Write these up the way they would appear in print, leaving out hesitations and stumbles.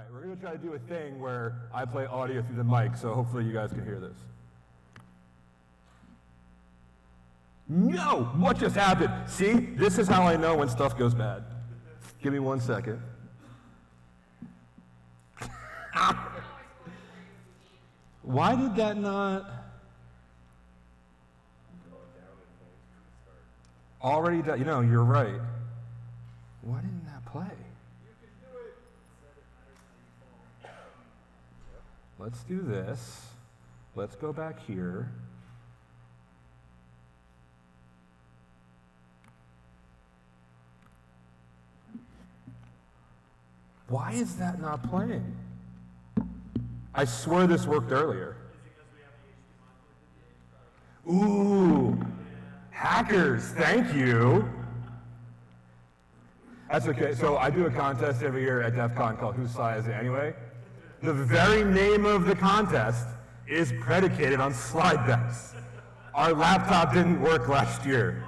right, we're going to try to do a thing where I play audio through the mic, so hopefully you guys can hear this. No! What just happened? See? This is how I know when stuff goes bad. Give me 1 second. Why did that not... Already done. You know, you're right. Why didn't that play? Let's do this. Let's go back here. Why is that not playing? I swear this worked earlier. Ooh, hackers, thank you. That's okay, so I do a contest every year at DEF CON called Whose Side Is It Anyway? The very name of the contest is predicated on slide decks. Our laptop didn't work last year.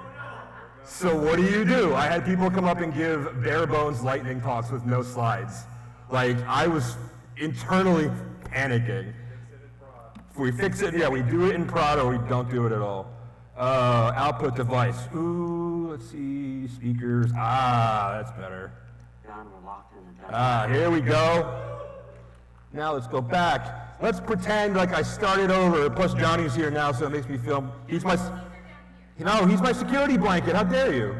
So what do? I had people come up and give bare bones lightning talks with no slides. Like, I was internally panicking. If we fix it, yeah, we do it in prod or we don't do it at all. Output device. Ooh, let's see, speakers. Ah, that's better. Ah, here we go. Now let's go back. Let's pretend like I started over. Plus Johnny's here now, so it makes me feel, he's my security blanket. How dare you?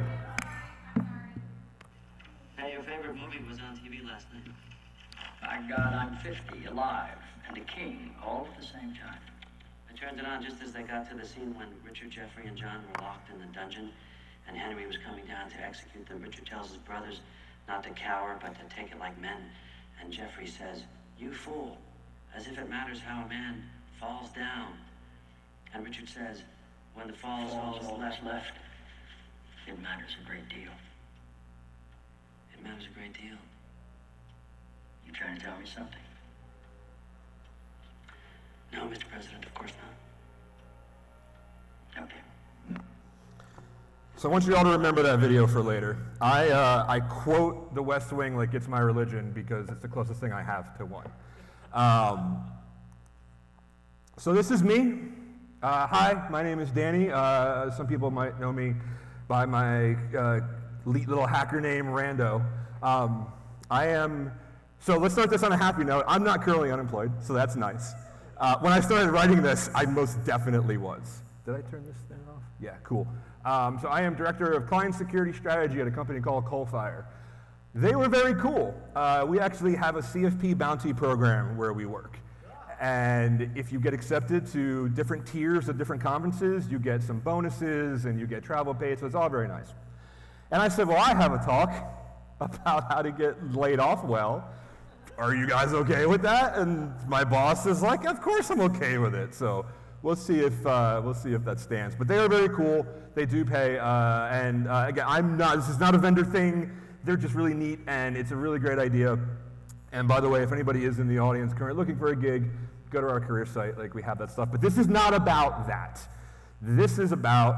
Hey, your favorite movie was on TV last night. By God, I'm 50, alive, and a king, all at the same time. I turned it on just as they got to the scene when Richard, Jeffrey, and John were locked in the dungeon, and Henry was coming down to execute them. Richard tells his brothers not to cower, but to take it like men. And Jeffrey says, "You fool, as if it matters how a man falls down." And Richard says, "When the fall falls left, it matters a great deal." It matters a great deal. You trying to tell me something? No, Mr. President, of course not. Okay. So I want you all to remember that video for later. I quote The West Wing like it's my religion because it's the closest thing I have to one. So this is me. Hi, my name is Danny. Some people might know me by my little hacker name, rand0h. So let's start this on a happy note. I'm not currently unemployed, so that's nice. When I started writing this, I most definitely was. Did I turn this thing off? Yeah, cool. So I am Director of Client Security Strategy at a company called Coalfire. They were very cool. We actually have a CFP bounty program where we work. And if you get accepted to different tiers of different conferences, you get some bonuses and you get travel paid, so it's all very nice. And I said, well, I have a talk about how to get laid off well. Are you guys okay with that? And my boss is like, of course I'm okay with it. So we'll see if that stands. But they are very cool. They do pay. Again, this is not a vendor thing. They're just really neat, and it's a really great idea. And by the way, if anybody is in the audience currently looking for a gig, go to our career site. Like, we have that stuff. But this is not about that. This is about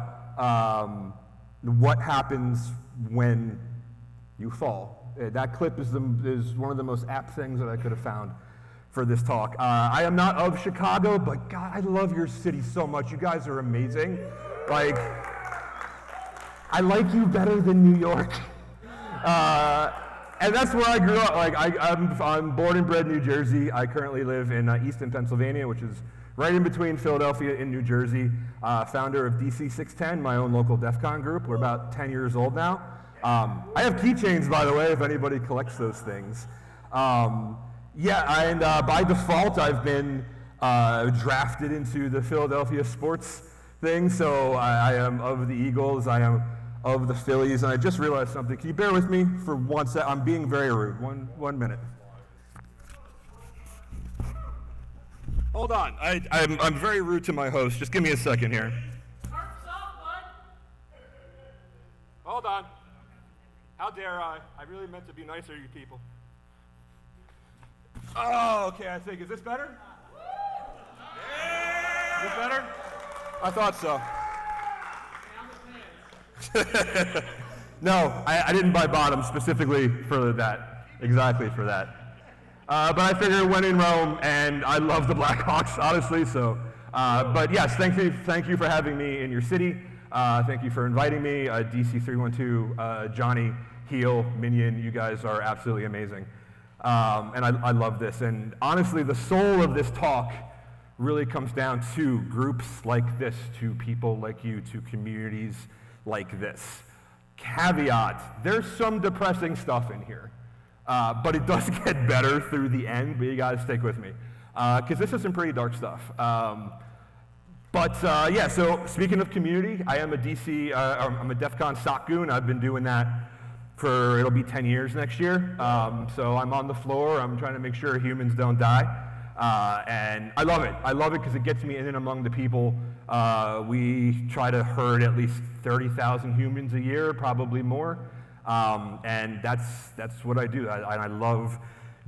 what happens when you fall. That clip is one of the most apt things that I could have found for this talk. I am not of Chicago, but God, I love your city so much. You guys are amazing. Like, I like you better than New York. And that's where I grew up. Like, I'm born and bred in New Jersey. I currently live in Easton, Pennsylvania, which is right in between Philadelphia and New Jersey. Founder of DC 610, my own local DEF CON group. We're about 10 years old now. I have keychains, by the way, if anybody collects those things. And by default, I've been drafted into the Philadelphia sports thing. So I am of the Eagles. I am of the Phillies, and I just realized something. Can you bear with me for 1 sec? I'm being very rude. One minute. Hold on. I'm very rude to my host. Just give me a second here. Hold on. How dare I? I really meant to be nicer to you people. Oh, okay, I think. Is this better? Yeah. Is this better? I thought so. No, I didn't buy bottoms specifically for that. Exactly for that. but I figure when in Rome, and I love the Blackhawks, honestly, so. But yes, thank you for having me in your city. Thank you for inviting me. DC312, Johnny, Heel, Minion, you guys are absolutely amazing. And I love this. And honestly, the soul of this talk really comes down to groups like this, to people like you, to communities like this. Caveat, there's some depressing stuff in here, but it does get better through the end, but you gotta stick with me, because this is some pretty dark stuff. Yeah, so speaking of community, I am a I'm a DEF CON SOC Goon. I've been doing that for, it'll be 10 years next year. So I'm on the floor, I'm trying to make sure humans don't die. And I love it. I love it because it gets me in and among the people. We try to herd at least 30,000 humans a year, probably more. And that's what I do. I love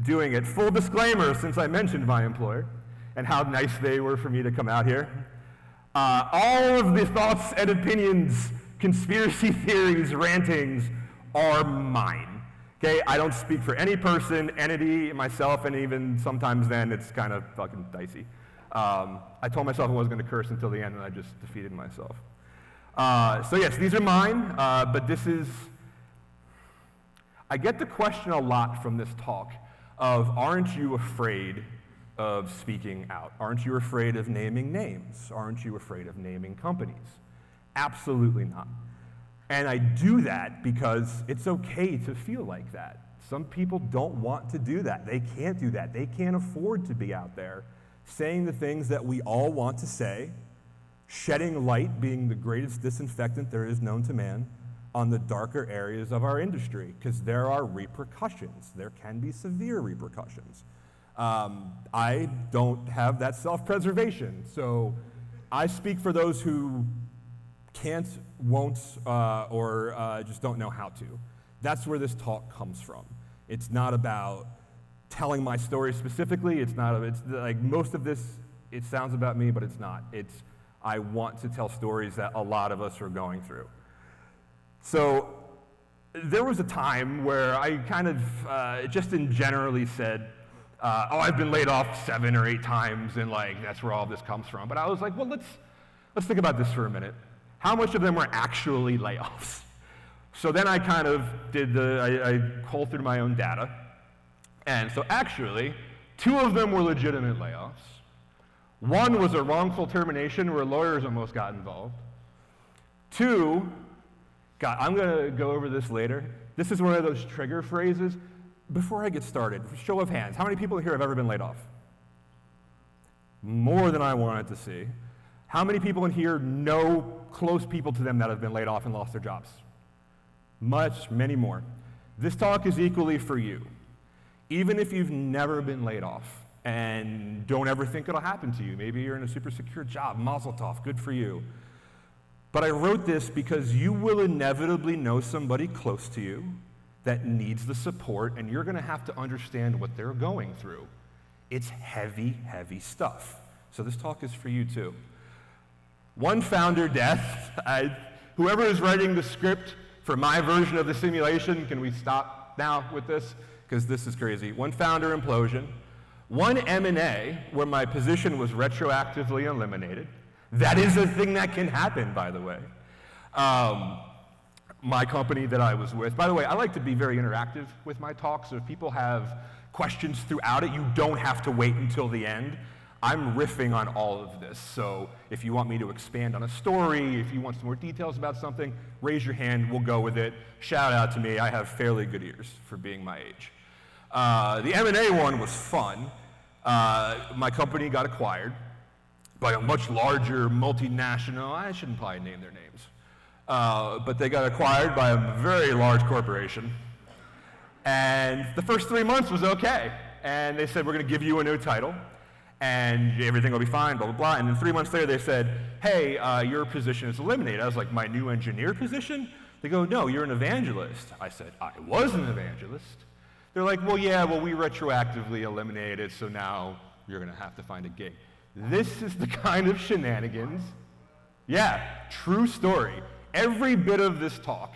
doing it. Full disclaimer, since I mentioned my employer and how nice they were for me to come out here. All of the thoughts and opinions, conspiracy theories, rantings are mine. Okay, I don't speak for any person, entity, myself, and even sometimes then it's kind of fucking dicey. I told myself I wasn't going to curse until the end, and I just defeated myself. So yes, these are mine, but this is, I get the question a lot from this talk of, aren't you afraid of speaking out? Aren't you afraid of naming names? Aren't you afraid of naming companies? Absolutely not. And I do that because it's okay to feel like that. Some people don't want to do that. They can't do that. They can't afford to be out there saying the things that we all want to say, shedding light being the greatest disinfectant there is known to man on the darker areas of our industry, because there are repercussions. There can be severe repercussions. I don't have that self-preservation, so I speak for those who can't, won't, or just don't know how to. That's where this talk comes from. It's not about telling my story specifically. It's not, it's like most of this, it sounds about me, but it's not. It's, I want to tell stories that a lot of us are going through. So there was a time where I kind of just in generally said, oh, I've been laid off 7 or 8 times, and like that's where all this comes from. But I was like, well, let's think about this for a minute. How much of them were actually layoffs? So then I kind of did I culled through my own data. And so actually, 2 of them were legitimate layoffs. 1 was a wrongful termination where lawyers almost got involved. 2, God, I'm gonna go over this later. This is one of those trigger phrases. Before I get started, show of hands, how many people here have ever been laid off? More than I wanted to see. How many people in here know close people to them that have been laid off and lost their jobs? Many more. This talk is equally for you. Even if you've never been laid off and don't ever think it'll happen to you, maybe you're in a super secure job, mazel tov, good for you. But I wrote this because you will inevitably know somebody close to you that needs the support, and you're gonna have to understand what they're going through. It's heavy, heavy stuff. So this talk is for you too. 1 founder death. Whoever is writing the script for my version of the simulation, can we stop now with this? Because this is crazy. 1 founder implosion. 1 M&A, where my position was retroactively eliminated. That is a thing that can happen, by the way. My company that I was with. By the way, I like to be very interactive with my talks, so if people have questions throughout it, you don't have to wait until the end. I'm riffing on all of this, so if you want me to expand on a story, if you want some more details about something, raise your hand, we'll go with it. Shout out to me, I have fairly good ears for being my age. The M&A one was fun. My company got acquired by a much larger multinational, I shouldn't probably name their names. But they got acquired by a very large corporation. And the first 3 months was okay. And they said, we're gonna give you a new title, and everything will be fine, blah, blah, blah. And then 3 months later, they said, hey, your position is eliminated. I was like, my new engineer position? They go, no, you're an evangelist. I said, I was an evangelist. They're like, well, yeah, well, we retroactively eliminated, so now you're gonna have to find a gig. This is the kind of shenanigans. Yeah, true story. Every bit of this talk,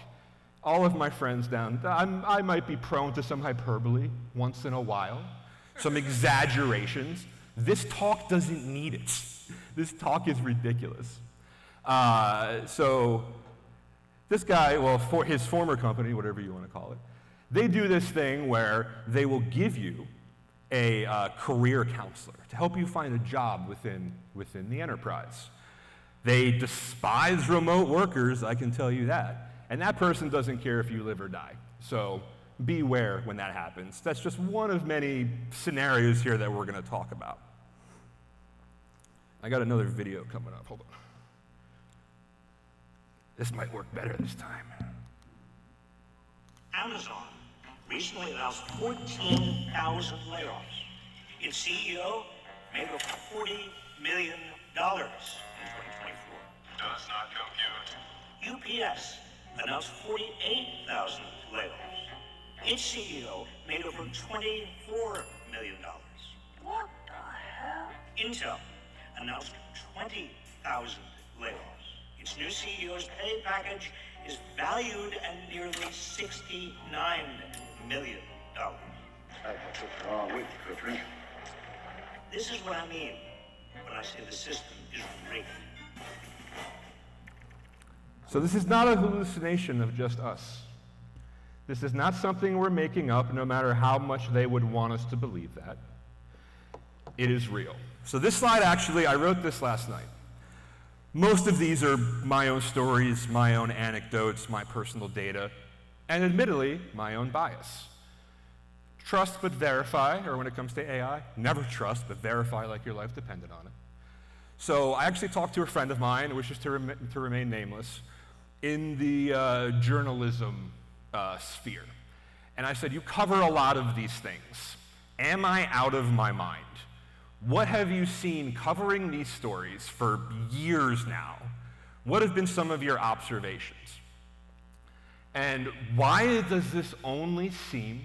all of my friends down, I might be prone to some hyperbole once in a while. some exaggerations. This talk doesn't need it. This talk is ridiculous. So this guy, well, for his former company, whatever you want to call it, they do this thing where they will give you a career counselor to help you find a job within the enterprise. They despise remote workers, I can tell you that. And that person doesn't care if you live or die. So beware when that happens. That's just one of many scenarios here that we're going to talk about. I got another video coming up. Hold on. This might work better this time. Amazon recently announced 14,000 layoffs. Its CEO made over $40 million in 2024. Does not compute. UPS announced 48,000 layoffs. Its CEO made over $24 million. What the hell? Intel announced 20,000 layoffs. Its new CEO's pay package is valued at nearly $69 million. I took the wrong week to drink. This is what I mean when I say the system is rigged. So this is not a hallucination of just us. This is not something we're making up, no matter how much they would want us to believe that. It is real. So this slide, actually, I wrote this last night. Most of these are my own stories, my own anecdotes, my personal data, and admittedly, my own bias. Trust but verify, or when it comes to AI, never trust but verify like your life depended on it. So I actually talked to a friend of mine who wishes to remain nameless in the journalism sphere. And I said, you cover a lot of these things. Am I out of my mind? What have you seen covering these stories for years now? What have been some of your observations? And why does this only seem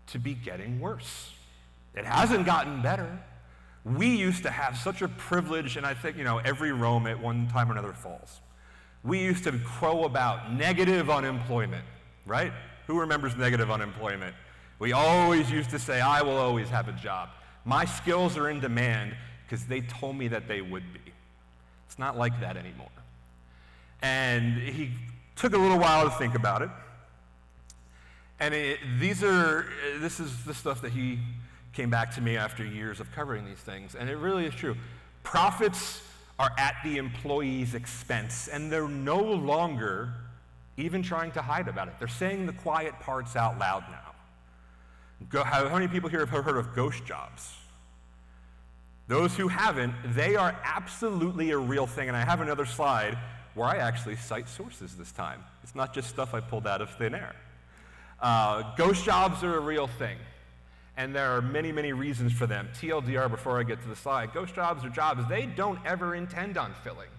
to be getting worse? It hasn't gotten better. We used to have such a privilege, and I think, every Rome at one time or another falls. We used to crow about negative unemployment, right? Who remembers negative unemployment? We always used to say, I will always have a job. My skills are in demand because they told me that they would be. It's not like that anymore. And he took a little while to think about it. And this is the stuff that he came back to me after years of covering these things. And it really is true. Profits are at the employee's expense, and they're no longer even trying to hide about it. They're saying the quiet parts out loud now. How many people here have heard of ghost jobs? Those who haven't, they are absolutely a real thing. And I have another slide where I actually cite sources this time. It's not just stuff I pulled out of thin air. Ghost jobs are a real thing. And there are many, many reasons for them. TLDR, before I get to the slide, ghost jobs are jobs they don't ever intend on filling.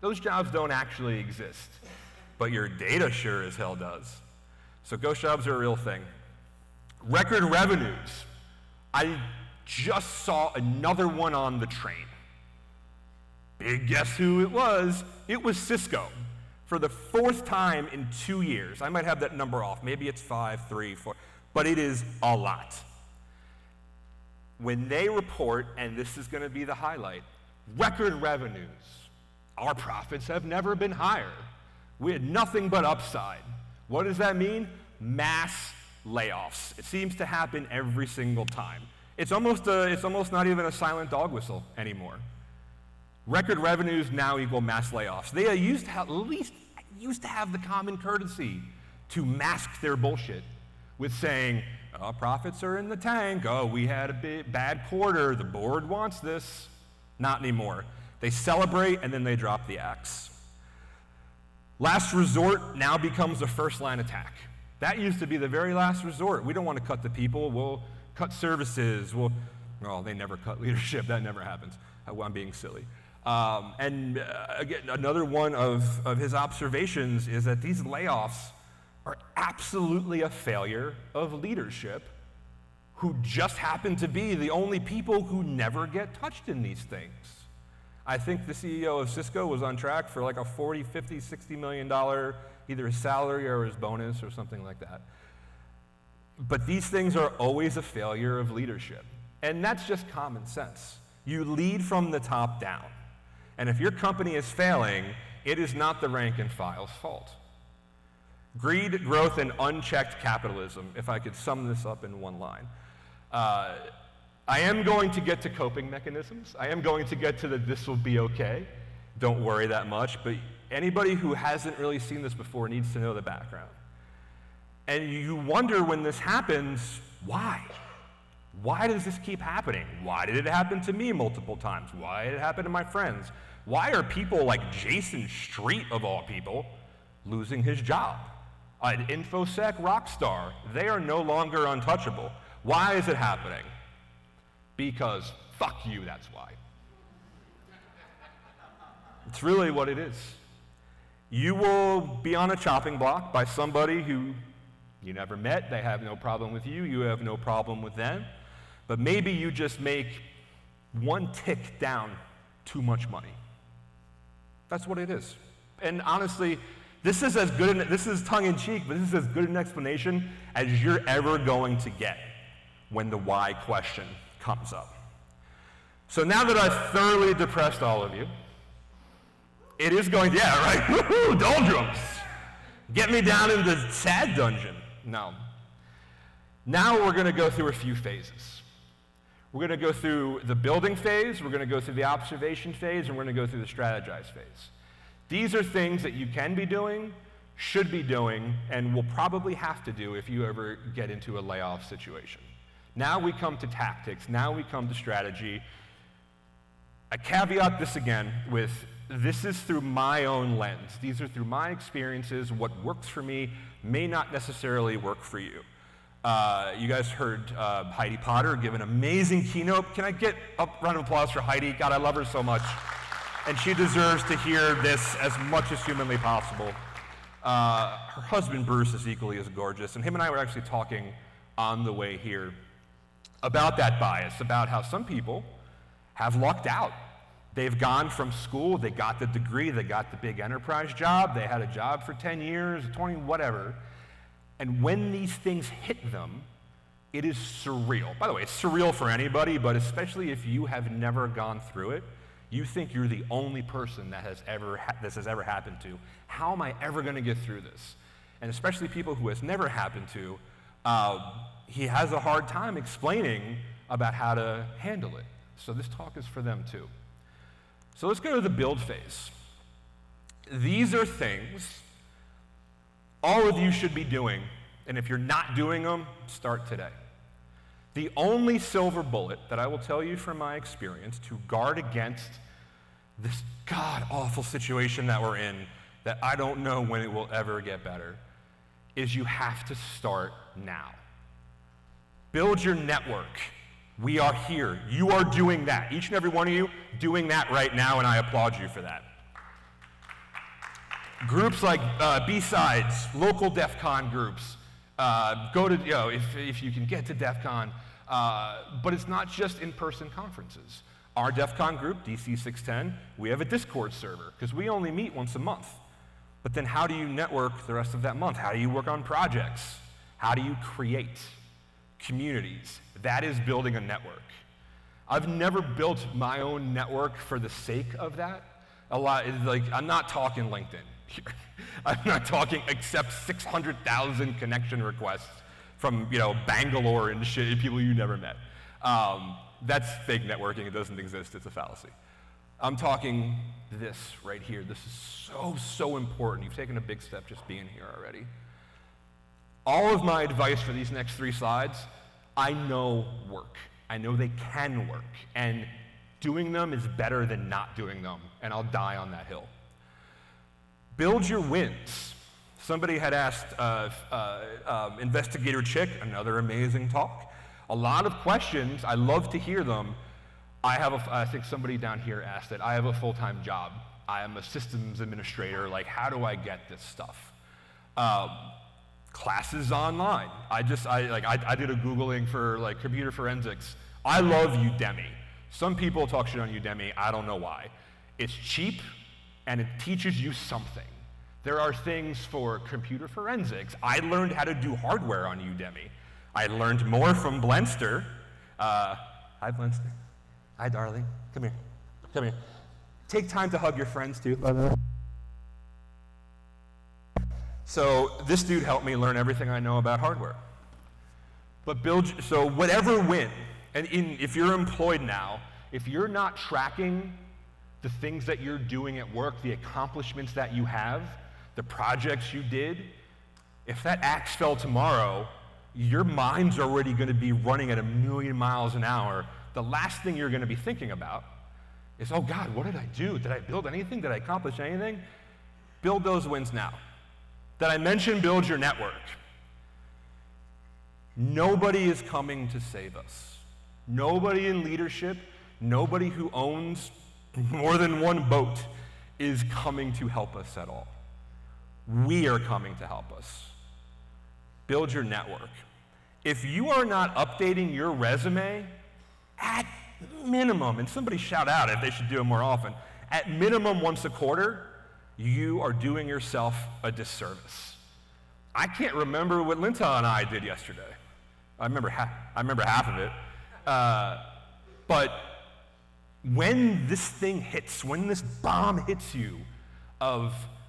Those jobs don't actually exist. But your data sure as hell does. So ghost jobs are a real thing. Record revenues. I just saw another one on the train. Big guess who it was? It was Cisco. For the fourth time in 2 years. I might have that number off. Maybe it's 5, 3, 4. But it is a lot. When they report, and this is going to be the highlight, record revenues. Our profits have never been higher. We had nothing but upside. What does that mean? Mass layoffs. It seems to happen every single time. It's almost not even a silent dog whistle anymore. Record revenues now equal mass layoffs. They used to have, at least used to have the common courtesy to mask their bullshit with saying, oh, profits are in the tank. Oh, we had a bad quarter. The board wants this. Not anymore. They celebrate and then they drop the axe. Last resort now becomes a first line attack. That used to be the very last resort. We don't want to cut the people. We'll cut services. They never cut leadership. That never happens. I'm being silly. Again, another one of his observations is that these layoffs are absolutely a failure of leadership who just happen to be the only people who never get touched in these things. I think the CEO of Cisco was on track for like a $40, $50, $60 million either his salary or his bonus or something like that. But these things are always a failure of leadership. And that's just common sense. You lead from the top down. And if your company is failing, it is not the rank and file's fault. Greed, growth, and unchecked capitalism, if I could sum this up in one line. I am going to get to coping mechanisms. I am going to get to the this will be okay. Don't worry that much. But anybody who hasn't really seen this before needs to know the background. And you wonder when this happens, why? Why does this keep happening? Why did it happen to me multiple times? Why did it happen to my friends? Why are people like Jason Street, of all people, losing his job? An Infosec rock star, they are no longer untouchable. Why is it happening? Because fuck you, that's why. It's really what it is. You will be on a chopping block by somebody who you never met, they have no problem with you, you have no problem with them, but maybe you just make one tick down too much money. That's what it is. And honestly, this is tongue-in-cheek, but this is as good an explanation as you're ever going to get when the why question comes up. So now that I've thoroughly depressed all of you, it is going to, yeah, right, woohoo, doldrums. Get me down in the sad dungeon. No. Now we're going to go through a few phases. We're going to go through the building phase, we're going to go through the observation phase, and we're going to go through the strategize phase. These are things that you can be doing, should be doing, and will probably have to do if you ever get into a layoff situation. Now we come to tactics, now we come to strategy. I caveat this again with, this is through my own lens. These are through my experiences. What works for me may not necessarily work for you. You guys heard Heidi Potter give an amazing keynote. Can I get a round of applause for Heidi? God, I love her so much. And she deserves to hear this as much as humanly possible. Her husband, Bruce, is equally as gorgeous. And him and I were actually talking on the way here about that bias, about how some people have lucked out. They've gone from school, they got the degree, they got the big enterprise job, they had a job for 10 years, 20, whatever. And when these things hit them, it is surreal. By the way, it's surreal for anybody, but especially if you have never gone through it, you think you're the only person that this has ever happened to. How am I ever going to get through this? And especially people who it's never happened to, he has a hard time explaining about how to handle it. So this talk is for them too. So let's go to the build phase. These are things all of you should be doing, and if you're not doing them, start today. The only silver bullet that I will tell you from my experience to guard against this god-awful situation that we're in, that I don't know when it will ever get better, is you have to start now. Build your network. We are here. You are doing that. Each and every one of you doing that right now, and I applaud you for that. Groups like BSides, local DEF CON groups, go to, if you can get to DEF CON, but it's not just in-person conferences. Our DEF CON group, DC 610, we have a Discord server, because we only meet once a month. But then how do you network the rest of that month? How do you work on projects? How do you create communities? That is building a network. I've never built my own network for the sake of that. I'm not talking LinkedIn here. I'm not talking accept 600,000 connection requests from Bangalore and shit, people you never met. That's fake networking. It doesn't exist. It's a fallacy. I'm talking this right here. This is so important. You've taken a big step just being here already. All of my advice for these next 3 slides, I know work. I know they can work, and doing them is better than not doing them, and I'll die on that hill. Build your wins. Somebody had asked Investigator Chick, another amazing talk. A lot of questions, I love to hear them. I think somebody down here asked it. I have a full-time job. I am a systems administrator. Like, how do I get this stuff? Classes online. I did a Googling for like computer forensics. I love Udemy. Some people talk shit on Udemy. I don't know why. It's cheap and it teaches you something. There are things for computer forensics. I learned how to do hardware on Udemy. I learned more from Blenster. Hi, Blenster. Hi, darling. Come here. Come here. Take time to hug your friends, too. So this dude helped me learn everything I know about hardware. But so whatever win, and if you're employed now, if you're not tracking the things that you're doing at work, the accomplishments that you have, the projects you did, if that axe fell tomorrow, your mind's already going to be running at 1,000,000 miles an hour. The last thing you're going to be thinking about is, oh God, what did I do? Did I build anything? Did I accomplish anything? Build those wins now. Did I mention build your network? Nobody is coming to save us. Nobody in leadership, nobody who owns more than one boat is coming to help us at all. We are coming to help us. Build your network. If you are not updating your resume, at minimum, and somebody shout out if they should do it more often, at minimum once a quarter, you are doing yourself a disservice. I can't remember what Linta and I did yesterday. I remember half of it. But when this thing hits, when this bomb hits you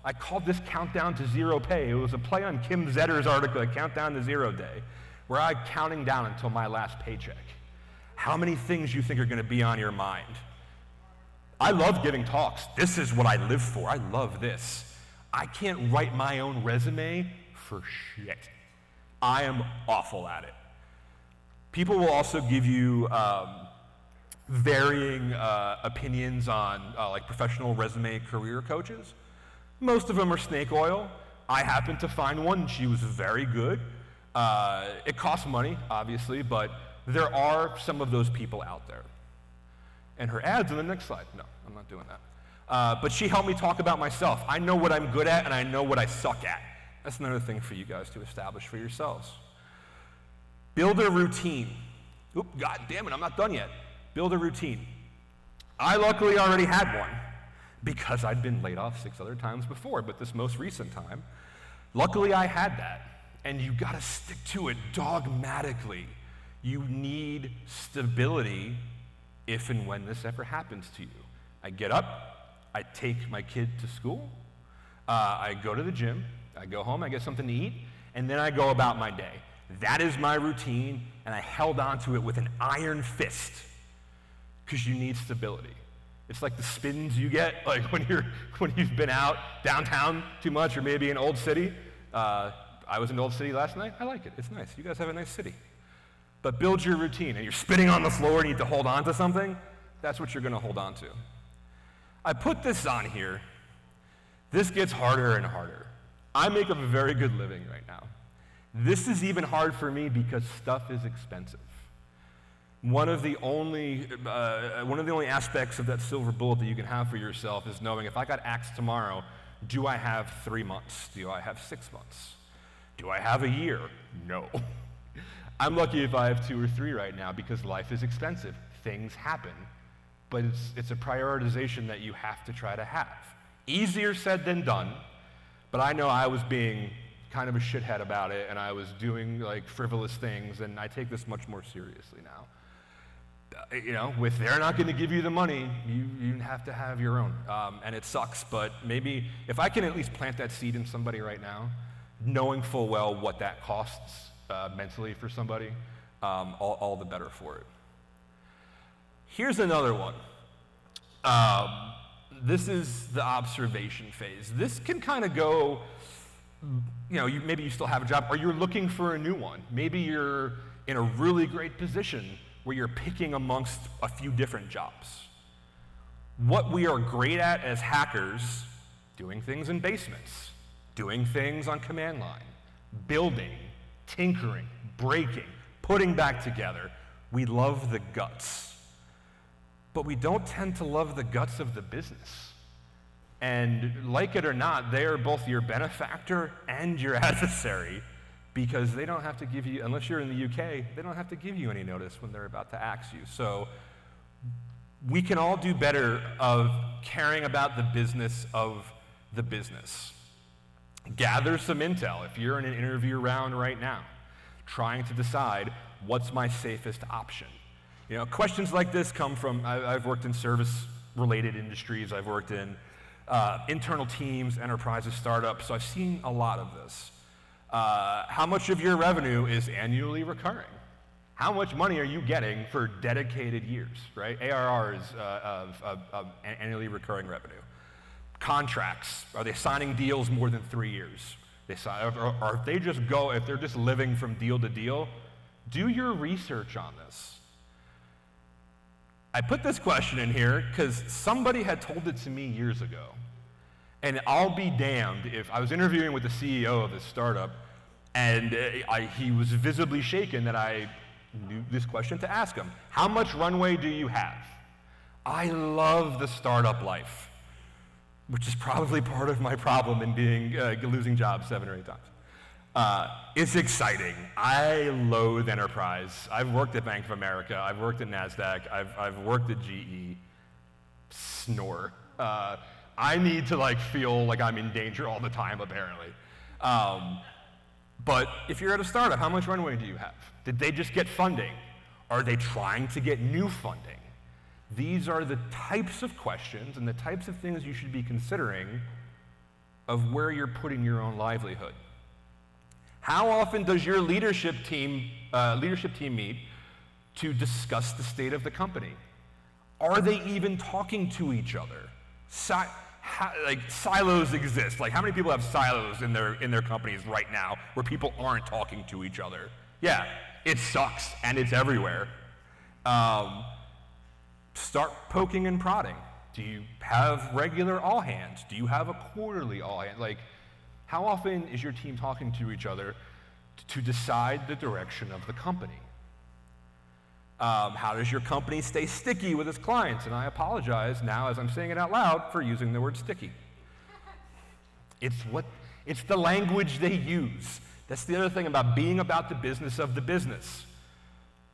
I called this Countdown to ZeroPay. It was a play on Kim Zetter's article, Countdown to Zero Day, where I'm counting down until my last paycheck. How many things you think are going to be on your mind? I love giving talks. This is what I live for. I love this. I can't write my own resume for shit. I am awful at it. People will also give you varying opinions on like professional resume career coaches. Most of them are snake oil. I happened to find one. She was very good. It costs money, obviously, but there are some of those people out there. And her ad's on the next slide. No, I'm not doing that. But she helped me talk about myself. I know what I'm good at, and I know what I suck at. That's another thing for you guys to establish for yourselves. Build a routine. Oop, God damn it, I'm not done yet. Build a routine. I luckily already had one because I'd been laid off 6 other times before, but this most recent time, luckily I had that. And you gotta stick to it dogmatically. You need stability if and when this ever happens to you. I get up, I take my kid to school, I go to the gym, I go home, I get something to eat, and then I go about my day. That is my routine, and I held on to it with an iron fist because you need stability. It's like the spins you get like when you've been out downtown too much or maybe in Old City. I was in Old City last night. I like it. It's nice. You guys have a nice city. But build your routine, and you're spinning on the floor and you need to hold on to something. That's what you're going to hold on to. I put this on here. This gets harder and harder. I make a very good living right now. This is even hard for me because stuff is expensive. One of the only aspects of that silver bullet that you can have for yourself is knowing if I got axed tomorrow, do I have 3 months? Do I have 6 months? Do I have a year? No. I'm lucky if I have 2 or 3 right now because life is expensive. Things happen. But it's a prioritization that you have to try to have. Easier said than done, but I know I was being kind of a shithead about it and I was doing like frivolous things, and I take this much more seriously now. If they're not going to give you the money, you have to have your own. And it sucks, but maybe if I can at least plant that seed in somebody right now, knowing full well what that costs mentally for somebody, all the better for it. Here's another one. This is the observation phase. This can kind of go, maybe you still have a job, or you're looking for a new one. Maybe you're in a really great position where you're picking amongst a few different jobs. What we are great at as hackers, doing things in basements, doing things on command line, building, tinkering, breaking, putting back together. We love the guts. But we don't tend to love the guts of the business. And like it or not, they are both your benefactor and your adversary, because they don't have to give you, unless you're in the UK, they don't have to give you any notice when they're about to axe you. So we can all do better of caring about the business of the business. Gather some intel if you're in an interview round right now. trying to decide what's my safest option. You know, questions like this come from, I've worked in service-related industries, I've worked in internal teams, enterprises, startups, so I've seen a lot of this. How much of your revenue is annually recurring? How much money are you getting for dedicated years, right? ARR is of annually recurring revenue. Contracts, are they signing deals more than 3 years? Or if they're just living from deal to deal, do your research on this. I put this question in here because somebody had told it to me years ago. And I'll be damned if I was interviewing with the CEO of this startup and he was visibly shaken that I knew this question to ask him. How much runway do you have? I love the startup life, which is probably part of my problem in losing jobs 7 or 8 times. It's exciting. I loathe enterprise. I've worked at Bank of America. I've worked at NASDAQ. I've worked at GE. Snore. I need to feel like I'm in danger all the time, apparently. But if you're at a startup, how much runway do you have? Did they just get funding? Are they trying to get new funding? These are the types of questions and the types of things you should be considering of where you're putting your own livelihood. How often does your leadership team meet to discuss the state of the company? Are they even talking to each other? Silos exist. How many people have silos in their companies right now where people aren't talking to each other? Yeah, it sucks and it's everywhere. Start poking and prodding. Do you have regular all hands? Do you have a quarterly all hands? How often is your team talking to each other to decide the direction of the company? How does your company stay sticky with its clients? And I apologize now as I'm saying it out loud for using the word sticky. It's the language they use. That's the other thing about being about the business of the business.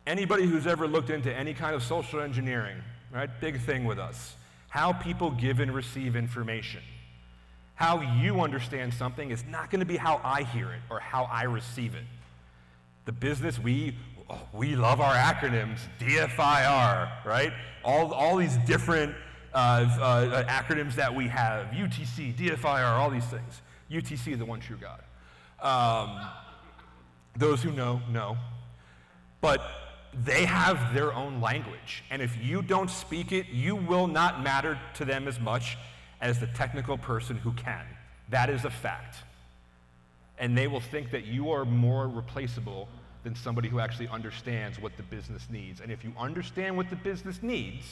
Anybody who's ever looked into any kind of social engineering, right? Big thing with us. How people give and receive information. How you understand something is not going to be how I hear it or how I receive it. The business, we love our acronyms, DFIR, right? All these different acronyms that we have, UTC, DFIR, all these things. UTC, the one true God. Those who know. But they have their own language, and if you don't speak it, you will not matter to them as much as the technical person who can. That is a fact. And they will think that you are more replaceable than somebody who actually understands what the business needs. And if you understand what the business needs,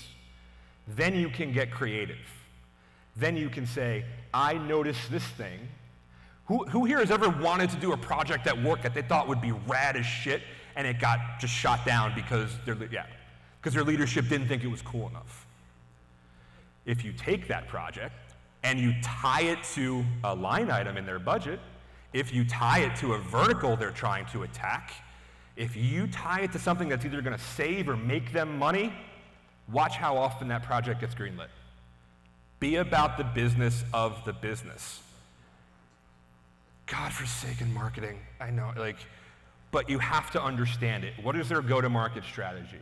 then you can get creative. Then you can say, I noticed this thing. Who here has ever wanted to do a project at work that they thought would be rad as shit, and it got just shot down because their leadership didn't think it was cool enough? If you take that project and you tie it to a line item in their budget, if you tie it to a vertical they're trying to attack, if you tie it to something that's either going to save or make them money, watch how often that project gets greenlit. Be about the business of the business. God-forsaken marketing, I know, but you have to understand it. What is their go-to-market strategy?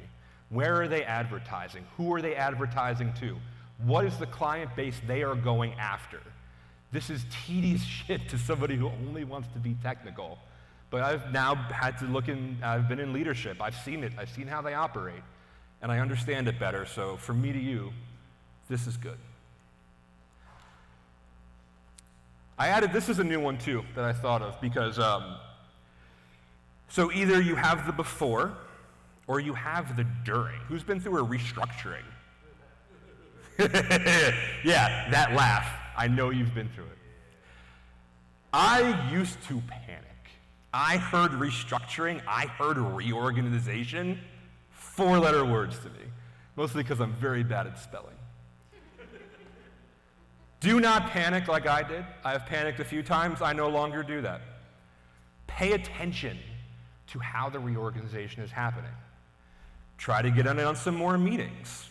Where are they advertising? Who are they advertising to? What is the client base they are going after? This is tedious shit to somebody who only wants to be technical. But I've now had to I've been in leadership. I've seen it. I've seen how they operate. And I understand it better. So from me to you, this is good. I added, this is a new one too that I thought of because, so either you have the before or you have the during. Who's been through a restructuring? Yeah, that laugh. I know you've been through it. I used to panic. I heard restructuring, I heard reorganization, 4-letter words to me, mostly because I'm very bad at spelling. Do not panic like I did. I have panicked a few times. I no longer do that. Pay attention to how the reorganization is happening. Try to get on some more meetings.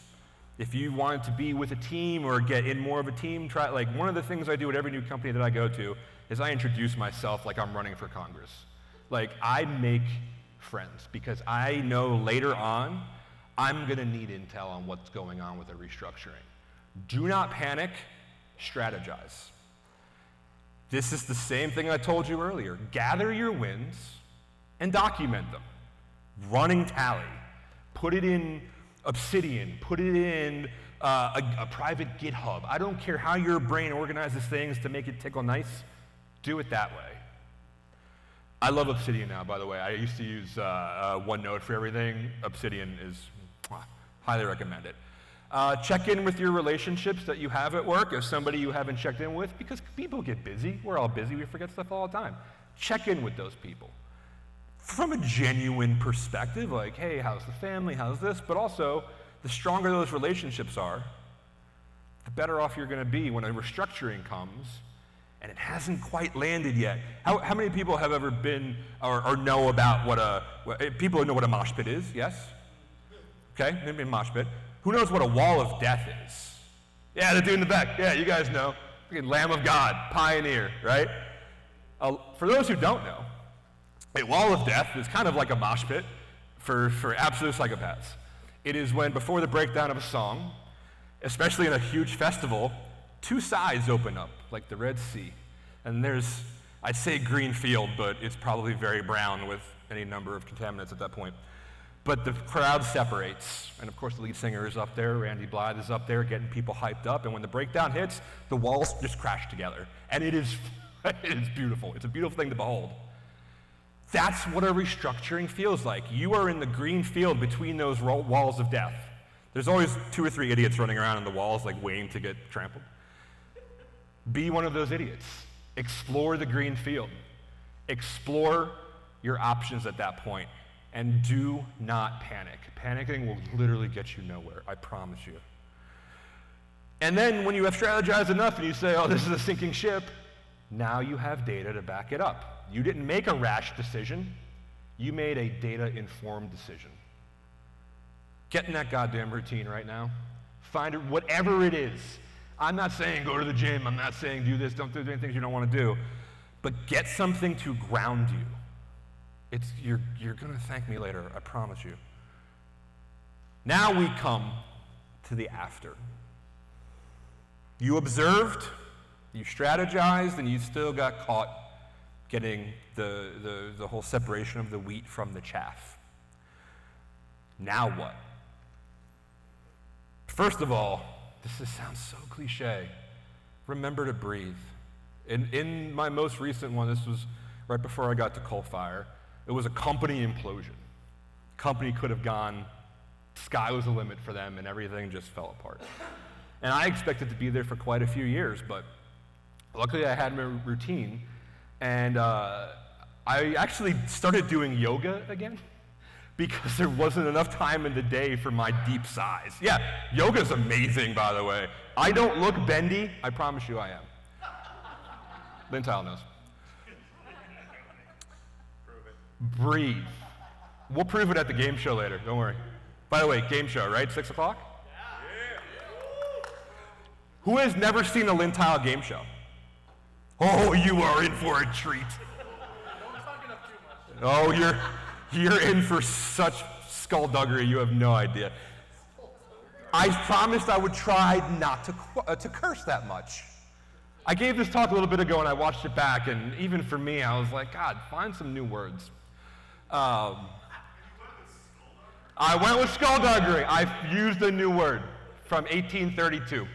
If you wanted to be with a team or get in more of a team, one of the things I do at every new company that I go to is I introduce myself like I'm running for Congress. Like, I make friends because I know later on I'm going to need intel on what's going on with a restructuring. Do not panic, strategize. This is the same thing I told you earlier. Gather your wins and document them. Running tally. Put it in Obsidian. Put it in a private GitHub. I don't care how your brain organizes things to make it tickle nice. Do it that way. I love Obsidian now, by the way. I used to use OneNote for everything. Obsidian is, highly recommend it. Check in with your relationships that you have at work, if somebody you haven't checked in with, because people get busy. We're all busy. We forget stuff all the time. Check in with those people. From a genuine perspective, like, hey, how's the family? How's this? But also, the stronger those relationships are, the better off you're going to be when a restructuring comes and it hasn't quite landed yet. How many people have ever been or know about people know what a mosh pit is? Yes? Okay, maybe a mosh pit. Who knows what a wall of death is? Yeah, the dude in the back. Yeah, you guys know. Lamb of God, pioneer, right? For those who don't know, a wall of death is kind of like a mosh pit for absolute psychopaths. It is when, before the breakdown of a song, especially in a huge festival, two sides open up, like the Red Sea. And there's, I'd say green field, but it's probably very brown with any number of contaminants at that point. But the crowd separates, and of course the lead singer is up there, Randy Blythe is up there getting people hyped up, and when the breakdown hits, the walls just crash together. And it is beautiful. It's a beautiful thing to behold. That's what a restructuring feels like. You are in the green field between those walls of death. There's always 2 or 3 idiots running around on the walls, like waiting to get trampled. Be one of those idiots. Explore the green field. Explore your options at that point. And do not panic. Panicking will literally get you nowhere, I promise you. And then when you have strategized enough and you say, oh, this is a sinking ship, now you have data to back it up. You didn't make a rash decision. You made a data-informed decision. Get in that goddamn routine right now. Find it, whatever it is. I'm not saying go to the gym. I'm not saying do this. Don't do any things you don't want to do. But get something to ground you. You're going to thank me later, I promise you. Now we come to the after. You observed, you strategized, and you still got caught getting the whole separation of the wheat from the chaff. Now what? First of all, this sounds so cliche. Remember to breathe. In my most recent one, this was right before I got to Coalfire, it was a company implosion. Company could have gone, sky was the limit for them, and everything just fell apart. And I expected to be there for quite a few years, but luckily I had my routine, and I actually started doing yoga again because there wasn't enough time in the day for my deep sighs. Yeah, yoga's amazing, by the way. I don't look bendy, I promise you I am. Lynn Tile knows. Breathe. We'll prove it at the game show later, don't worry. By the way, game show, right? 6 o'clock? Yeah. Who has never seen a Lynn Tile game show? Oh, you are in for a treat. Oh, you're in for such skullduggery, you have no idea. I promised I would try not to curse that much. I gave this talk a little bit ago and I watched it back, and even for me, I was like, God, find some new words. I went with skullduggery. I used a new word from 1832.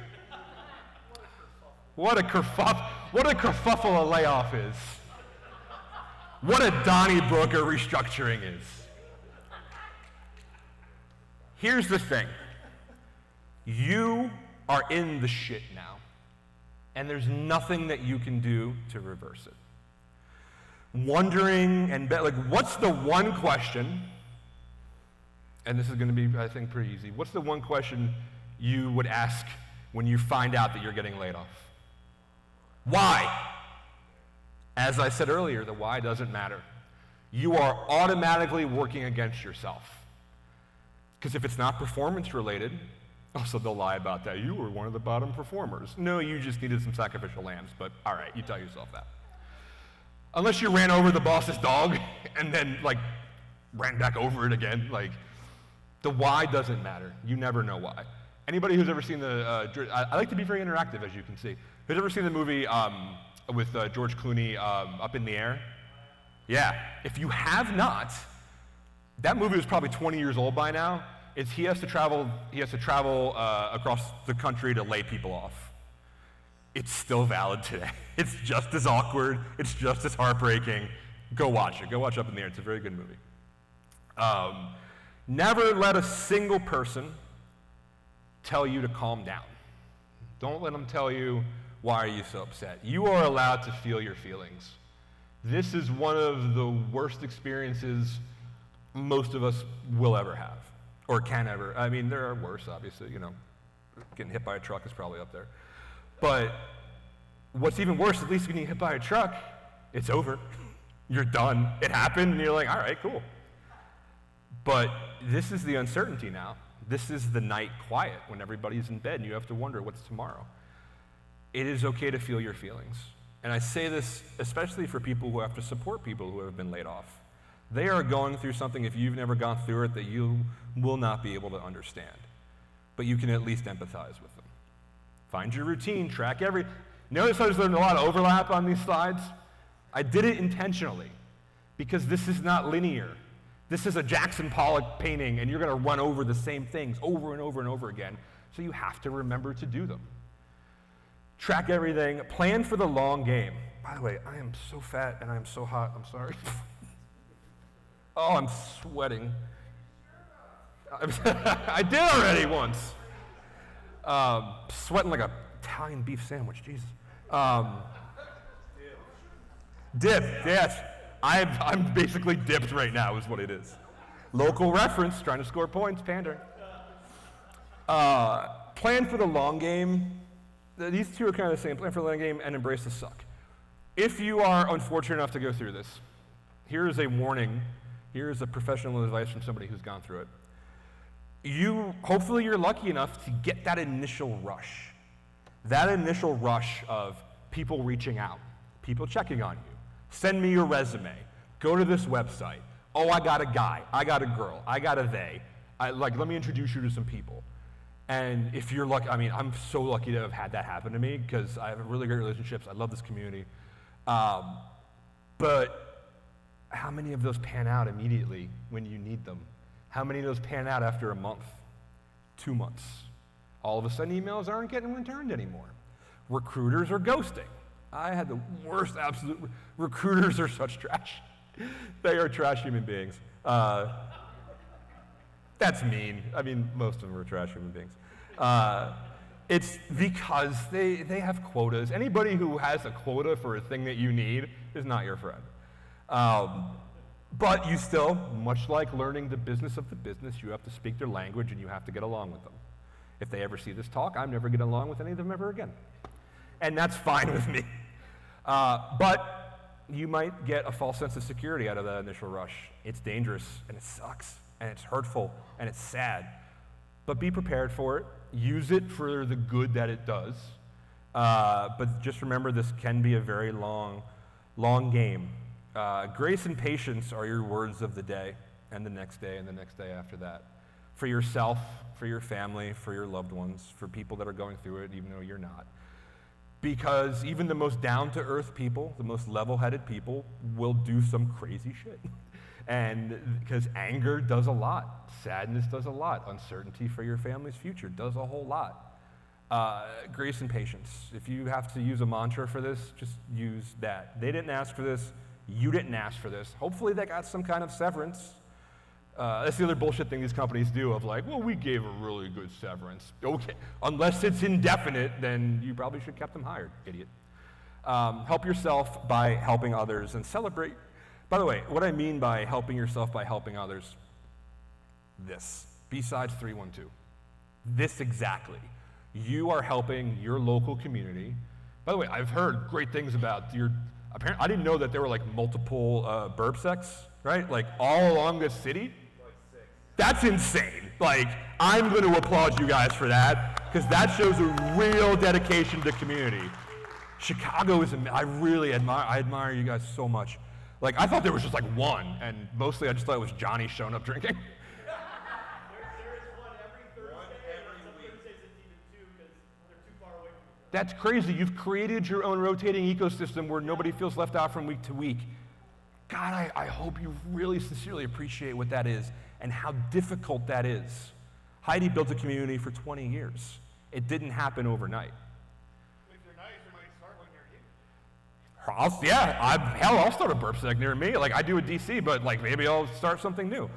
What a kerfuffle a layoff is. What a Donnybrook a restructuring is. Here's the thing. You are in the shit now, and there's nothing that you can do to reverse it. Wondering and what's the one question, and this is going to be, I think, pretty easy. What's the one question you would ask when you find out that you're getting laid off? Why? As I said earlier, the why doesn't matter. You are automatically working against yourself. Because if it's not performance related, also they'll lie about that. You were one of the bottom performers. No, you just needed some sacrificial lambs, but all right, you tell yourself that. Unless you ran over the boss's dog and then like ran back over it again. Like the why doesn't matter. You never know why. Anybody who's ever seen I like to be very interactive, as you can see. Who's ever seen the movie with George Clooney, Up in the Air? Yeah. If you have not, that movie was probably 20 years old by now. He has to travel across the country to lay people off. It's still valid today. It's just as awkward. It's just as heartbreaking. Go watch it. Go watch Up in the Air. It's a very good movie. Never let a single person tell you to calm down. Don't let them tell you, why are you so upset? You are allowed to feel your feelings. This is one of the worst experiences most of us will ever have, or can ever. I mean, there are worse, obviously, getting hit by a truck is probably up there. But what's even worse, at least when you get hit by a truck, it's over. You're done. It happened, and you're like, all right, cool. But this is the uncertainty now. This is the night quiet when everybody's in bed and you have to wonder what's tomorrow. It is okay to feel your feelings. And I say this especially for people who have to support people who have been laid off. They are going through something, if you've never gone through it, that you will not be able to understand. But you can at least empathize with them. Find your routine, track Notice there's a lot of overlap on these slides? I did it intentionally because this is not linear. This is a Jackson Pollock painting, and you're going to run over the same things over and over and over again, so you have to remember to do them. Track everything. Plan for the long game. By the way, I am so fat and I am so hot. I'm sorry. Oh, I'm sweating. I did already once. Sweating like an Italian beef sandwich. Jesus. Dip, yes. I'm basically dipped right now is what it is. Local reference, trying to score points, pandering. Plan for the long game. These two are kind of the same. Plan for the long game and embrace the suck. If you are unfortunate enough to go through this, here is a warning. Here is a professional advice from somebody who's gone through it. Hopefully you're lucky enough to get that initial rush. That initial rush of people reaching out, people checking on you. Send me your resume. Go to this website. Oh, I got a guy. I got a girl. I got a they. Let me introduce you to some people. And if you're lucky, I'm so lucky to have had that happen to me because I have really great relationships. I love this community. But how many of those pan out immediately when you need them? How many of those pan out after a month, 2 months? All of a sudden, emails aren't getting returned anymore. Recruiters are ghosting. I had the worst absolute. Recruiters are such trash. They are trash human beings. That's mean. Most of them are trash human beings. It's because they have quotas. Anybody who has a quota for a thing that you need is not your friend. But you still, much like learning the business of the business, you have to speak their language and you have to get along with them. If they ever see this talk, I'm never getting along with any of them ever again. And that's fine with me. But you might get a false sense of security out of that initial rush. It's dangerous, and it sucks, and it's hurtful, and it's sad. But be prepared for it. Use it for the good that it does. But just remember, this can be a very long game. Grace and patience are your words of the day, and the next day, and the next day after that. For yourself, for your family, for your loved ones, for people that are going through it, even though you're not. Because even the most down-to-earth people, the most level-headed people, will do some crazy shit. And because anger does a lot, sadness does a lot, uncertainty for your family's future does a whole lot. Grace and patience. If you have to use a mantra for this, just use that. They didn't ask for this. You didn't ask for this. Hopefully they got some kind of severance. That's the other bullshit thing these companies do of like, well, we gave a really good severance. Okay, unless it's indefinite, then you probably should have kept them hired, idiot. Help yourself by helping others and celebrate. By the way, what I mean by helping yourself by helping others, this, BSides312. This exactly. You are helping your local community. By the way, I've heard great things about I didn't know that there were like multiple BurbSecs, right? Like all along this city. That's insane. Like, I'm going to applaud you guys for that because that shows a real dedication to community. Chicago is, I really admire you guys so much. Like, I thought there was just like one, and mostly I just thought it was Johnny showing up drinking. There is one every Thursday, and some Thursdays it's even two because they're too far away from each other. That's crazy. You've created your own rotating ecosystem where nobody feels left out from week to week. God, I hope you really sincerely appreciate what that is and how difficult that is. Heidi built a community for 20 years. It didn't happen overnight. If you're nice, you might start one near you. I'll start a BurbSec near me. Like, I do a DC, but like maybe I'll start something new. Okay.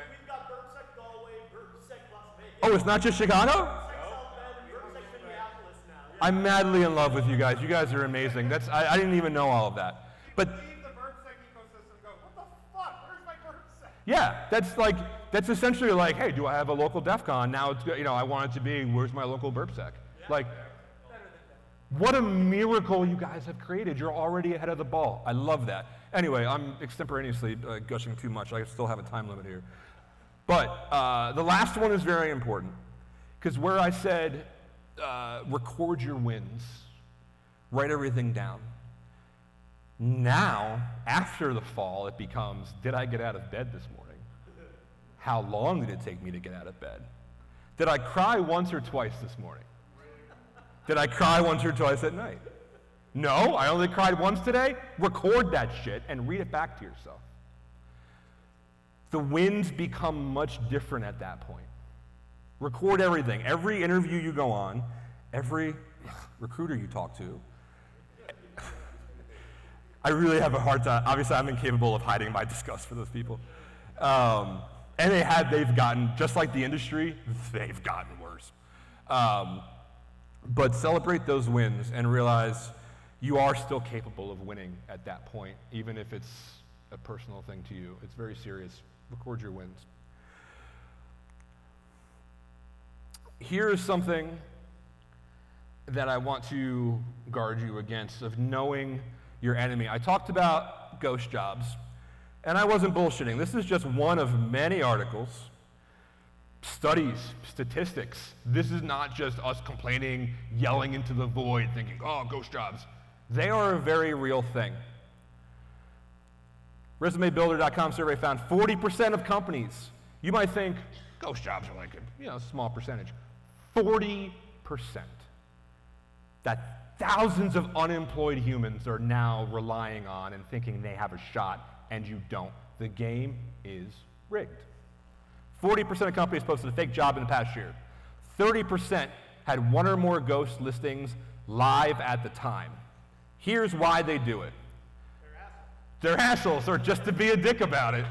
We've got BurbSec Galway, BurbSec Las Vegas. Oh, it's not just Chicago? BurbSec South Bend, BurbSec Minneapolis now. Yeah. I'm madly in love with you guys. You guys are amazing. I didn't even know all of that. But Leave the BurbSec ecosystem and go, what the fuck? Where's my BurbSec? yeah, that's essentially like, hey, do I have a local DEF CON? Now it's, I want it to be, where's my local BurbSec? Like, what a miracle you guys have created. You're already ahead of the ball. I love that. Anyway, I'm extemporaneously gushing too much. I still have a time limit here. But the last one is very important, because where I said record your wins, write everything down. Now, after the fall, it becomes, did I get out of bed this morning? How long did it take me to get out of bed? Did I cry once or twice this morning? Did I cry once or twice at night? No, I only cried once today. Record that shit and read it back to yourself. The wins become much different at that point. Record everything. Every interview you go on, every recruiter you talk to. I really have a hard time. Obviously, I'm incapable of hiding my disgust for those people. And they've gotten, just like the industry, they've gotten worse. But celebrate those wins and realize you are still capable of winning at that point, even if it's a personal thing to you. It's very serious. Record your wins. Here is something that I want to guard you against, of knowing your enemy. I talked about ghost jobs, and I wasn't bullshitting. This is just one of many articles, studies, statistics. This is not just us complaining, yelling into the void, thinking, oh, ghost jobs. They are a very real thing. ResumeBuilder.com survey found 40% of companies, you might think ghost jobs are like a small percentage. 40%. That thousands of unemployed humans are now relying on and thinking they have a shot, and you don't. The game is rigged. 40% of companies posted a fake job in the past year. 30% had one or more ghost listings live at the time. Here's why they do it. They're assholes, or just to be a dick about it.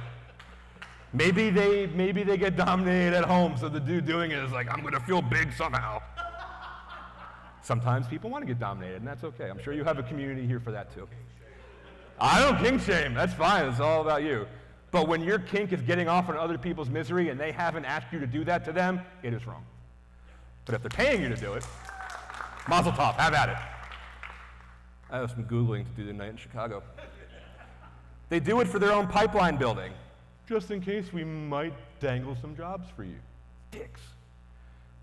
Maybe they get dominated at home, so the dude doing it is like, I'm gonna feel big somehow. Sometimes people want to get dominated, and that's okay. I'm sure you have a community here for that too. I don't kink shame, that's fine, it's all about you. But when your kink is getting off on other people's misery and they haven't asked you to do that to them, it is wrong. But if they're paying you to do it, mazel tov, have at it. I have some Googling to do tonight in Chicago. They do it for their own pipeline building, just in case we might dangle some jobs for you. Dicks.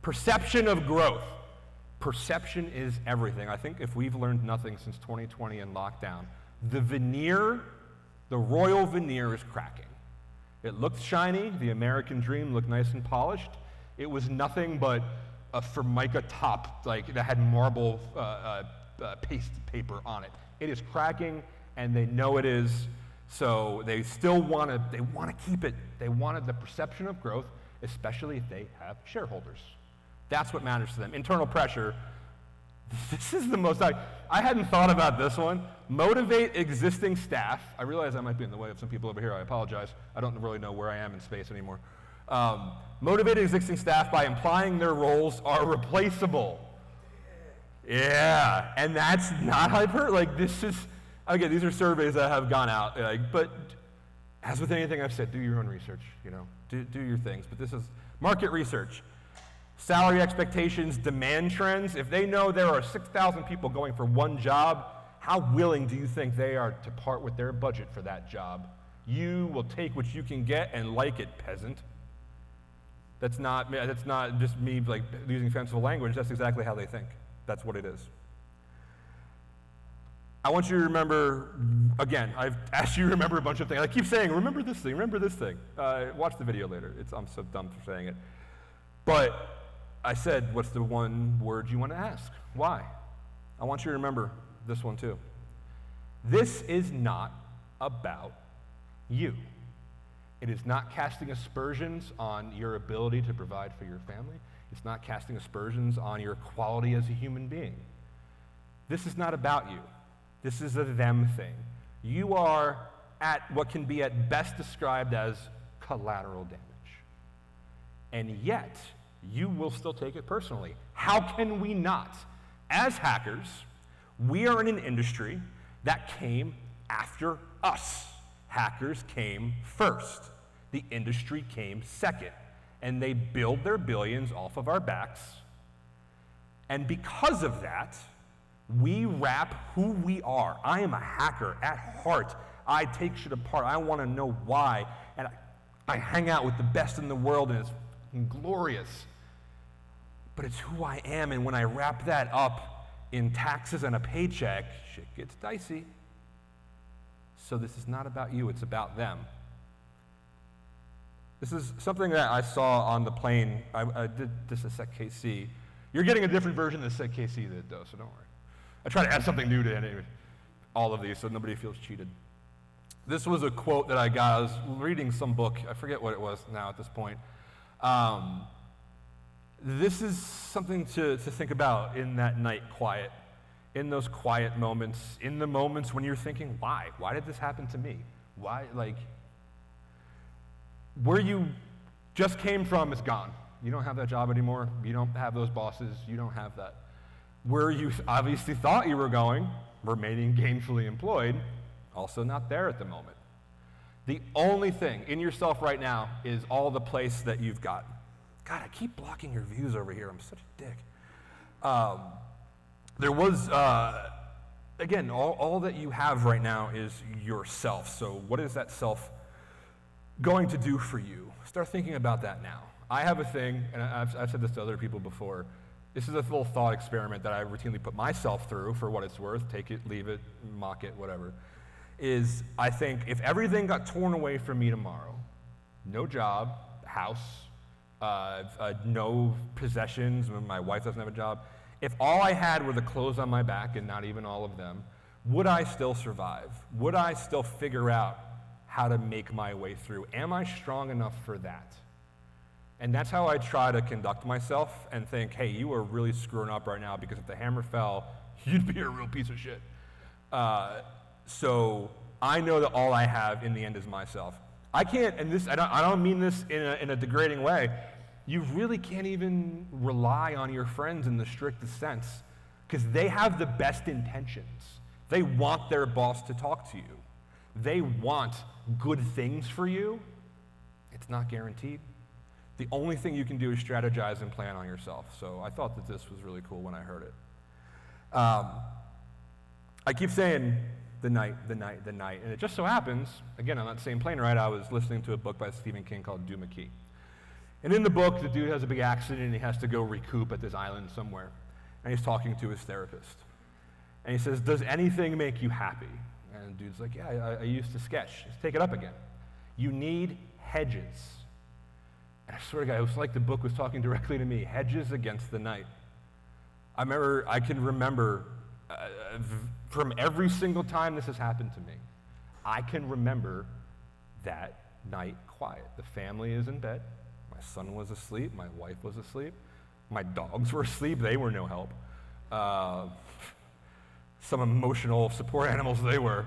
Perception of growth. Perception is everything. I think if we've learned nothing since 2020 and lockdown, the veneer, the royal veneer is cracking. It looked shiny, the American dream looked nice and polished. It was nothing but a Formica top, like that had marble paste paper on it. It is cracking, and they know it is, so they still want to keep it. They wanted the perception of growth, especially if they have shareholders. That's what matters to them. Internal pressure. This is the most, I hadn't thought about this one. Motivate existing staff. I realize I might be in the way of some people over here. I apologize. I don't really know where I am in space anymore. Motivate existing staff by implying their roles are replaceable. Yeah, and that's not hyper. Like, this is, again, these are surveys that have gone out. But as with anything I've said, do your own research. Do your things. But this is market research. Salary expectations, demand trends. If they know there are 6,000 people going for one job, how willing do you think they are to part with their budget for that job? You will take what you can get and like it, peasant. That's not just me like using fanciful language. That's exactly how they think. That's what it is. I want you to remember, again, I've asked you to remember a bunch of things. I keep saying, remember this thing, remember this thing. Watch the video later. I'm so dumb for saying it. But I said, what's the one word you want to ask? Why? I want you to remember this one too. This is not about you. It is not casting aspersions on your ability to provide for your family. It's not casting aspersions on your quality as a human being. This is not about you. This is a them thing. You are at what can be at best described as collateral damage. And yet, you will still take it personally. How can we not? As hackers, we are in an industry that came after us. Hackers came first. The industry came second. And they build their billions off of our backs. And because of that, we wrap who we are. I am a hacker at heart. I take shit apart. I want to know why. And I hang out with the best in the world, and it's glorious. But it's who I am, and when I wrap that up in taxes and a paycheck, shit gets dicey. So this is not about you, it's about them. This is something that I saw on the plane. I did this at SEC KC. You're getting a different version of SEC KC that it does, so don't worry. I try to add something new to all of these so nobody feels cheated. This was a quote that I got. I was reading some book. I forget what it was now at this point. This is something to think about in that night quiet, in those quiet moments, in the moments when you're thinking, why? Why did this happen to me? Why, like, where you just came from is gone. You don't have that job anymore. You don't have those bosses. You don't have that. Where you obviously thought you were going, remaining gainfully employed, also not there at the moment. The only thing in yourself right now is all the place that you've got. God, I keep blocking your views over here. I'm such a dick. There was, again, all that you have right now is yourself. So what is that self going to do for you? Start thinking about that now. I have a thing, and I've said this to other people before. This is a little thought experiment that I routinely put myself through for what it's worth. Take it, leave it, mock it, whatever. Is I think if everything got torn away from me tomorrow, no job, house, no possessions, my wife doesn't have a job, if all I had were the clothes on my back and not even all of them, would I still survive? Would I still figure out how to make my way through? Am I strong enough for that? And that's how I try to conduct myself and think, hey, you are really screwing up right now because if the hammer fell, you'd be a real piece of shit. So I know that all I have in the end is myself. I can't, and this, I don't mean this in a degrading way, you really can't even rely on your friends in the strictest sense because they have the best intentions. They want their boss to talk to you. They want good things for you. It's not guaranteed. The only thing you can do is strategize and plan on yourself. So I thought that this was really cool when I heard it. I keep saying the night, and it just so happens, again, on that same plane ride, I was listening to a book by Stephen King called Do McKee. And in the book, the dude has a big accident and he has to go recoup at this island somewhere. And he's talking to his therapist. And he says, does anything make you happy? And the dude's like, yeah, I used to sketch. Let's take it up again. You need hedges. And I swear to God, it was like the book was talking directly to me. Hedges against the night. I can remember from every single time this has happened to me, I can remember that night quiet. The family is in bed. My son was asleep. My wife was asleep. My dogs were asleep. They were no help. Some emotional support animals they were.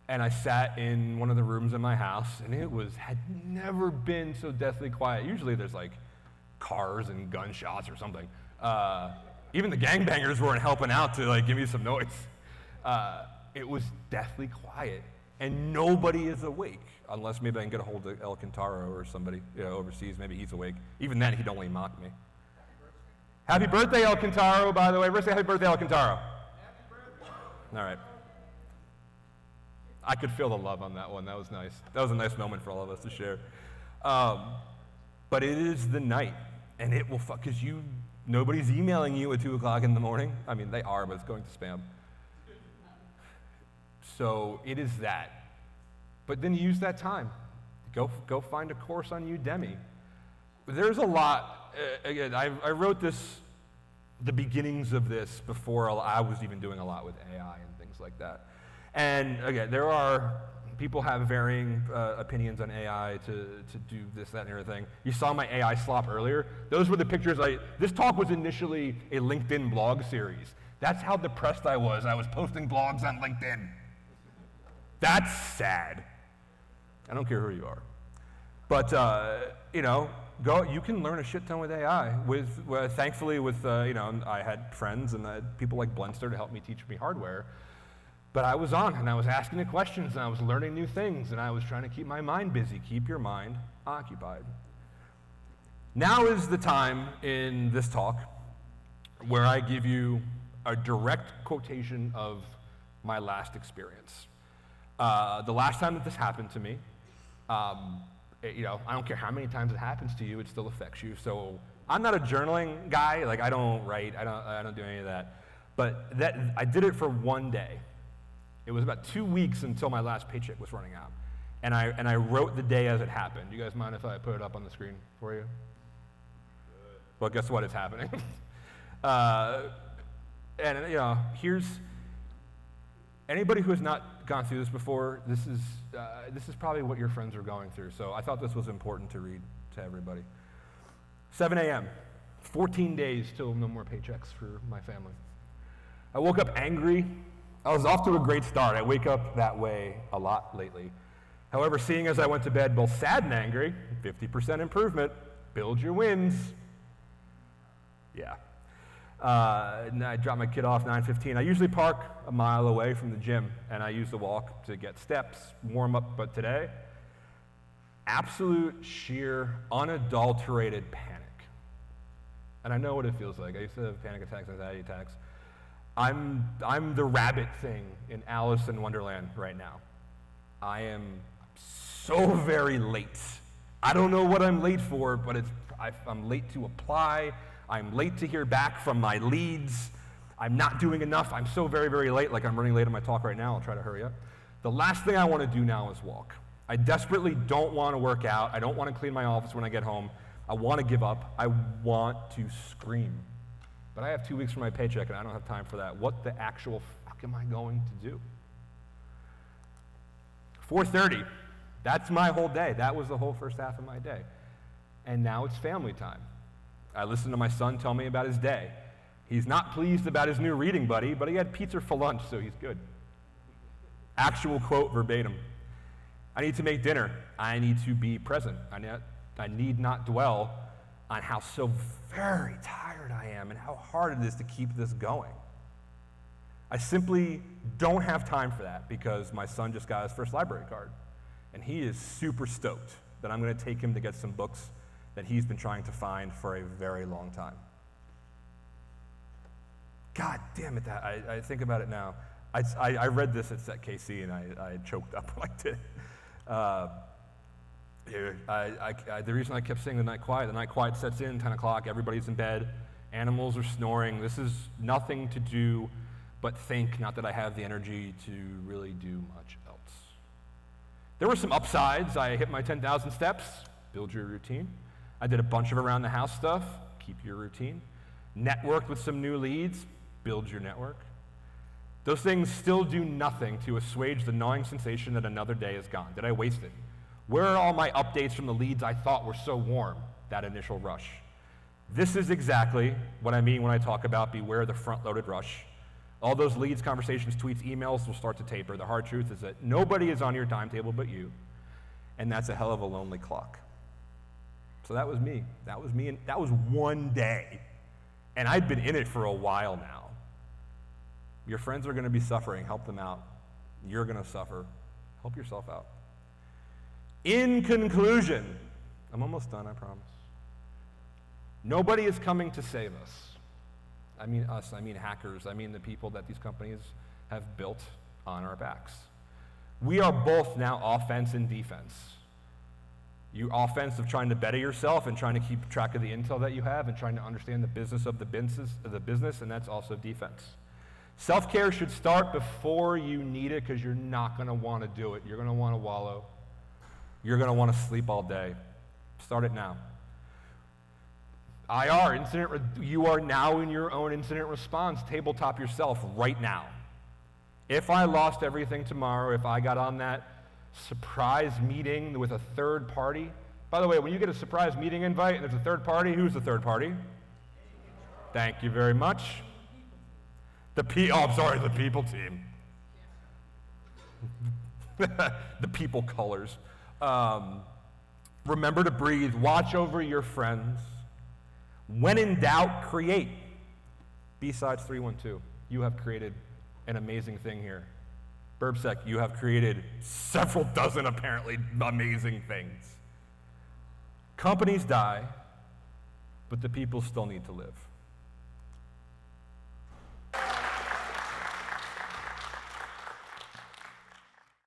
And I sat in one of the rooms in my house, and it had never been so deathly quiet. Usually there's like cars and gunshots or something. Even the gangbangers weren't helping out to like give me some noise. It was deathly quiet, and nobody is awake, unless maybe I can get a hold of El Cantaro or somebody overseas. Maybe he's awake. Even then, he'd only mock me. Happy birthday, El Cantaro, by the way. Everybody say happy birthday, El Cantaro. All right. I could feel the love on that one. That was nice. That was a nice moment for all of us to share. But it is the night, and it will fuck, because nobody's emailing you at 2 o'clock in the morning. I mean, they are, but it's going to spam. So it is that. But then use that time. Go find a course on Udemy. There's a lot, again, I wrote this, the beginnings of this before I was even doing a lot with AI and things like that. And again, people have varying opinions on AI to do this, that, and everything. You saw my AI slop earlier. Those were the pictures this talk was initially a LinkedIn blog series. That's how depressed I was. I was posting blogs on LinkedIn. That's sad. I don't care who you are. But, you can learn a shit ton with AI. Thankfully, I had friends and I had people like Blendster to help me teach me hardware. But I was on, and I was asking the questions, and I was learning new things, and I was trying to keep my mind busy. Keep your mind occupied. Now is the time in this talk where I give you a direct quotation of my last experience. The last time that this happened to me, I don't care how many times it happens to you, it still affects you. So I'm not a journaling guy. Like, I don't write. I don't do any of that. But I did it for one day. It was about 2 weeks until my last paycheck was running out. And I wrote the day as it happened. Do you guys mind if I put it up on the screen for you? Good. Well, guess what? It's happening. Here's anybody who has not gone through this before. This is probably what your friends are going through. So I thought this was important to read to everybody. 7 a.m. 14 days till no more paychecks for my family. I woke up angry. I was off to a great start. I wake up that way a lot lately. However, seeing as I went to bed both sad and angry, 50% improvement, build your wins. Yeah. And I drop my kid off 9:15. I usually park a mile away from the gym, and I use the walk to get steps, warm up. But today, absolute, sheer, unadulterated panic. And I know what it feels like. I used to have panic attacks, anxiety attacks. I'm the rabbit thing in Alice in Wonderland right now. I am so very late. I don't know what I'm late for, but I'm late to apply. I'm late to hear back from my leads. I'm not doing enough. I'm so very, very late. Like, I'm running late on my talk right now. I'll try to hurry up. The last thing I want to do now is walk. I desperately don't want to work out. I don't want to clean my office when I get home. I want to give up. I want to scream. But I have 2 weeks for my paycheck, and I don't have time for that. What the actual fuck am I going to do? 4:30. That's my whole day. That was the whole first half of my day. And now it's family time. I listened to my son tell me about his day. He's not pleased about his new reading buddy, but he had pizza for lunch, so he's good. Actual quote verbatim. I need to make dinner. I need to be present. I need not dwell on how so very tired I am and how hard it is to keep this going. I simply don't have time for that because my son just got his first library card. And he is super stoked that I'm going to take him to get some books that he's been trying to find for a very long time. God damn it, I think about it now. I read this at Set KC and I choked up when I did. The reason I kept saying the night quiet sets in, 10 o'clock, everybody's in bed, animals are snoring. This is nothing to do but think, not that I have the energy to really do much else. There were some upsides. I hit my 10,000 steps, build your routine. I did a bunch of around the house stuff, keep your routine. Networked with some new leads, build your network. Those things still do nothing to assuage the gnawing sensation that another day is gone. Did I waste it? Where are all my updates from the leads I thought were so warm, that initial rush? This is exactly what I mean when I talk about beware the front-loaded rush. All those leads, conversations, tweets, emails will start to taper. The hard truth is that nobody is on your timetable but you, and that's a hell of a lonely clock. So that was me. That was me, and that was one day. And I'd been in it for a while now. Your friends are going to be suffering. Help them out. You're going to suffer. Help yourself out. In conclusion, I'm almost done, I promise. Nobody is coming to save us. I mean us, I mean hackers, I mean the people that these companies have built on our backs. We are both now offense and defense. You offense of trying to better yourself and trying to keep track of the intel that you have and trying to understand the business of the business, and that's also defense. Self-care should start before you need it because you're not going to want to do it. You're going to want to wallow. You're going to want to sleep all day. Start it now. IR, you are now in your own incident response. Tabletop yourself right now. If I lost everything tomorrow, if I got on that surprise meeting with a third party, by the way, when you get a surprise meeting invite and there's a third party, who's the third party? Thank you very much. The people team. The people colors. Remember to breathe. Watch over your friends. When in doubt, create. BSides312. You have created an amazing thing here. BurbSec, you have created several dozen apparently amazing things. Companies die, but the people still need to live.